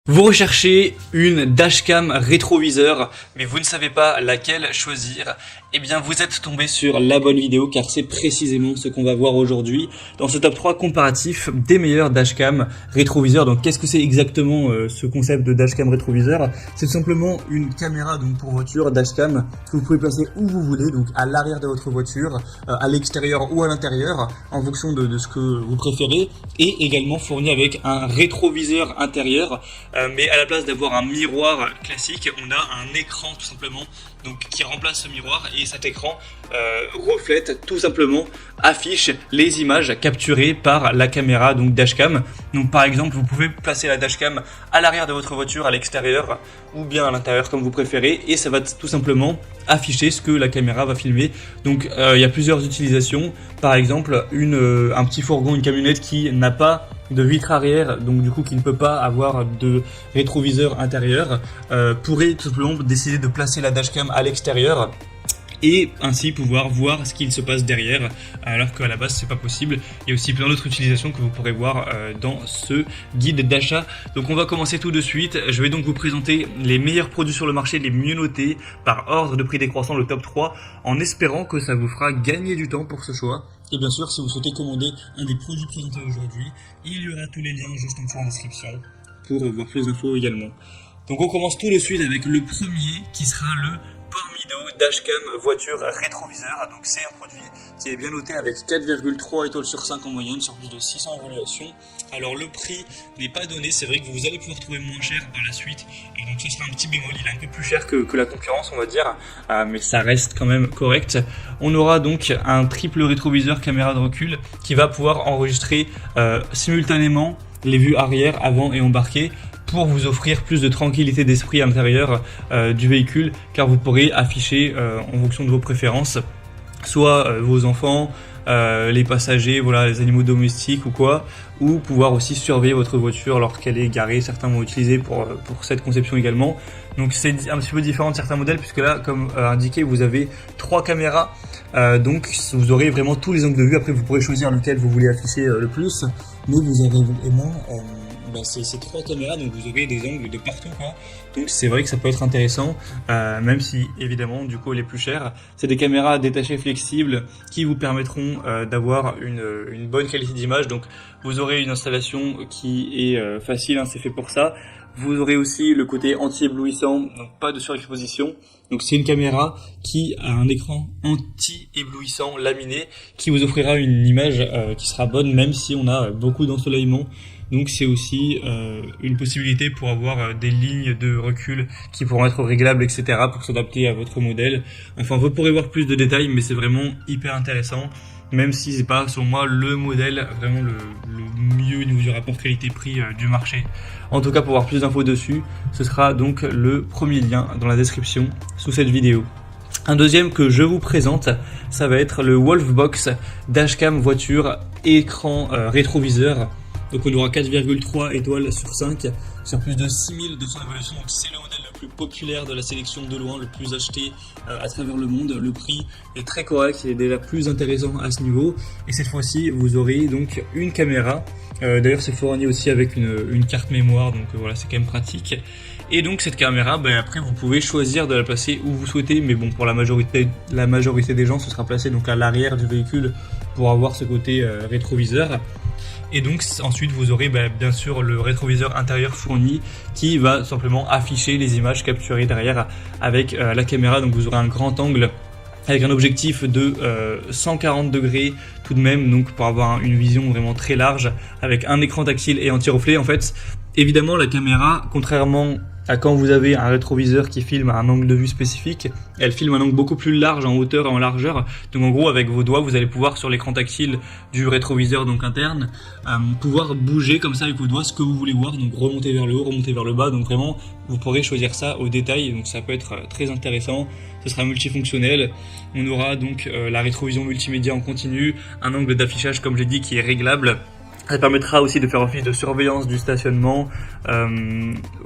Vous recherchez une dashcam rétroviseur, mais vous ne savez pas laquelle choisir. Eh bien, vous êtes tombé sur la bonne vidéo car c'est précisément ce qu'on va voir aujourd'hui dans ce top 3 comparatif des meilleurs dashcam rétroviseurs. Donc, qu'est-ce que c'est exactement ce concept de dashcam rétroviseur? C'est tout simplement une caméra donc pour voiture dashcam que vous pouvez placer où vous voulez, donc à l'arrière de votre voiture, à l'extérieur ou à l'intérieur, en fonction de ce que vous préférez, et également fournie avec un rétroviseur intérieur. Mais à la place d'avoir un miroir classique, on a un écran tout simplement donc qui remplace ce miroir, et cet écran reflète tout simplement, affiche les images capturées par la caméra donc dashcam. Donc par exemple, vous pouvez placer la dashcam à l'arrière de votre voiture, à l'extérieur ou bien à l'intérieur comme vous préférez, et ça va tout simplement afficher ce que la caméra va filmer. Donc il y a plusieurs utilisations. Par exemple, un petit fourgon, une camionnette qui n'a pas de vitre arrière, donc du coup qui ne peut pas avoir de rétroviseur intérieur, pourrait tout simplement décider de placer la dashcam à l'extérieur et ainsi pouvoir voir ce qu'il se passe derrière, alors qu'à la base c'est pas possible. Il y a aussi plein d'autres utilisations que vous pourrez voir dans ce guide d'achat. Donc on va commencer tout de suite. Je vais donc vous présenter les meilleurs produits sur le marché, les mieux notés par ordre de prix décroissant, le top 3, en espérant que ça vous fera gagner du temps pour ce choix. Et bien sûr, si vous souhaitez commander un des produits présentés aujourd'hui, il y aura tous les liens juste en dessous en description pour voir plus d'infos également. Donc on commence tout de suite avec le premier qui sera le Pormido Dashcam voiture rétroviseur. Donc c'est un produit qui est bien noté avec 4,3 étoiles sur 5 en moyenne sur plus de 600 évaluations. Alors le prix n'est pas donné, c'est vrai que vous allez pouvoir trouver moins cher par la suite, et donc ce sera un petit bémol, il est un peu plus cher que la concurrence on va dire, mais ça reste quand même correct. On aura donc un triple rétroviseur caméra de recul qui va pouvoir enregistrer simultanément les vues arrière, avant et embarqué, pour vous offrir plus de tranquillité d'esprit à l'intérieur du véhicule, car vous pourrez afficher en fonction de vos préférences soit vos enfants, les passagers, voilà, les animaux domestiques ou quoi, ou pouvoir aussi surveiller votre voiture lorsqu'elle est garée. Certains vont utiliser pour cette conception également. Donc c'est un petit peu différent de certains modèles, puisque là, comme indiqué, vous avez 3 caméras, donc vous aurez vraiment tous les angles de vue. Après vous pourrez choisir lequel vous voulez afficher le plus, mais vous avez vraiment ces 3 caméras, donc vous aurez des angles de partout, quoi. Donc c'est vrai que ça peut être intéressant, même si évidemment du coup elle est plus chère. C'est des caméras détachées flexibles qui vous permettront d'avoir une bonne qualité d'image. Donc vous aurez une installation qui est facile, hein, c'est fait pour ça. Vous aurez aussi le côté anti-éblouissant, donc pas de surexposition. Donc c'est une caméra qui a un écran anti-éblouissant laminé qui vous offrira une image qui sera bonne même si on a beaucoup d'ensoleillement. Donc c'est aussi une possibilité pour avoir des lignes de recul qui pourront être réglables, etc. pour s'adapter à votre modèle. Enfin, vous pourrez voir plus de détails, mais c'est vraiment hyper intéressant, même si c'est pas, selon moi, le modèle vraiment le mieux au niveau du rapport qualité-prix du marché. En tout cas, pour avoir plus d'infos dessus, ce sera donc le premier lien dans la description sous cette vidéo. Un deuxième que je vous présente, ça va être le Wolfbox Dashcam voiture écran rétroviseur. Donc on aura 4,3 étoiles sur 5 sur plus de 6200 évaluations. Donc c'est le modèle le plus populaire de la sélection de loin, le plus acheté à travers le monde. Le prix est très correct, il est déjà plus intéressant à ce niveau. Et cette fois-ci, vous aurez donc une caméra. D'ailleurs, c'est fourni aussi avec une carte mémoire, donc voilà, c'est quand même pratique. Et donc cette caméra, après vous pouvez choisir de la placer où vous souhaitez, mais bon, pour la majorité des gens, ce sera placé donc à l'arrière du véhicule pour avoir ce côté rétroviseur. Et donc ensuite vous aurez bien sûr le rétroviseur intérieur fourni qui va simplement afficher les images capturées derrière avec la caméra. Donc vous aurez un grand angle avec un objectif de 140 degrés tout de même, donc pour avoir une vision vraiment très large avec un écran tactile et anti-reflet. En fait, évidemment la caméra, contrairement à quand vous avez un rétroviseur qui filme à un angle de vue spécifique, elle filme un angle beaucoup plus large en hauteur et en largeur. Donc en gros, avec vos doigts, vous allez pouvoir sur l'écran tactile du rétroviseur donc interne, pouvoir bouger comme ça avec vos doigts ce que vous voulez voir, donc remonter vers le haut, remonter vers le bas. Donc vraiment, vous pourrez choisir ça au détail, donc ça peut être très intéressant. Ce sera multifonctionnel. On aura donc la rétrovision multimédia en continu, un angle d'affichage comme j'ai dit qui est réglable. Ça permettra aussi de faire office de surveillance du stationnement,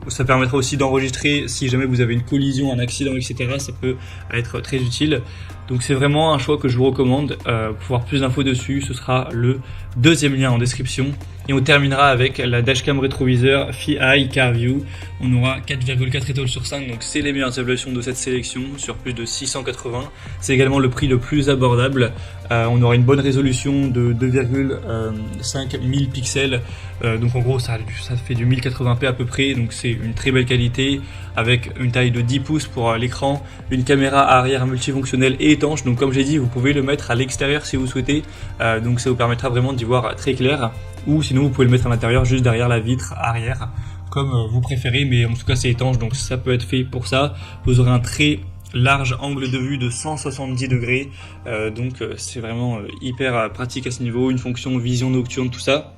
ça permettra aussi d'enregistrer si jamais vous avez une collision, un accident, etc. Ça peut être très utile. Donc c'est vraiment un choix que je vous recommande. Pour voir plus d'infos dessus, ce sera le deuxième lien en description. Et on terminera avec la dashcam rétroviseur FI CarView. On aura 4,4 étoiles sur 5, donc c'est les meilleures évaluations de cette sélection sur plus de 680. C'est également le prix le plus abordable. On aura une bonne résolution de 2,5 1000 pixels. Donc en gros ça fait du 1080p à peu près, donc c'est une très belle qualité avec une taille de 10 pouces pour l'écran, une caméra arrière multifonctionnelle et étanche. Donc comme j'ai dit, vous pouvez le mettre à l'extérieur si vous souhaitez, donc ça vous permettra vraiment d'y voir très clair, ou sinon vous pouvez le mettre à l'intérieur juste derrière la vitre arrière comme vous préférez, mais en tout cas c'est étanche donc ça peut être fait pour ça. Vous aurez un très large angle de vue de 170 degrés, donc c'est vraiment hyper pratique à ce niveau, une fonction vision nocturne, tout ça.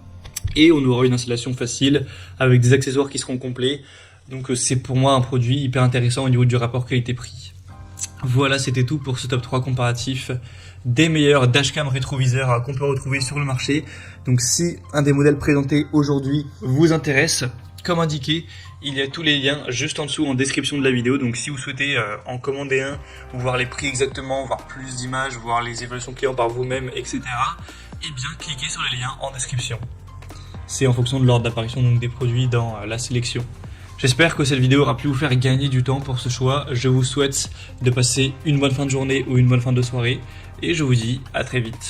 Et on aura une installation facile avec des accessoires qui seront complets. Donc c'est pour moi un produit hyper intéressant au niveau du rapport qualité-prix. Voilà, c'était tout pour ce top 3 comparatif des meilleurs dashcam rétroviseurs qu'on peut retrouver sur le marché. Donc si un des modèles présentés aujourd'hui vous intéresse, comme indiqué, il y a tous les liens juste en dessous en description de la vidéo. Donc si vous souhaitez en commander un, ou voir les prix exactement, voir plus d'images, voir les évaluations clients par vous-même, etc. Eh bien cliquez sur les liens en description. C'est en fonction de l'ordre d'apparition donc des produits dans la sélection. J'espère que cette vidéo aura pu vous faire gagner du temps pour ce choix. Je vous souhaite de passer une bonne fin de journée ou une bonne fin de soirée. Et je vous dis à très vite.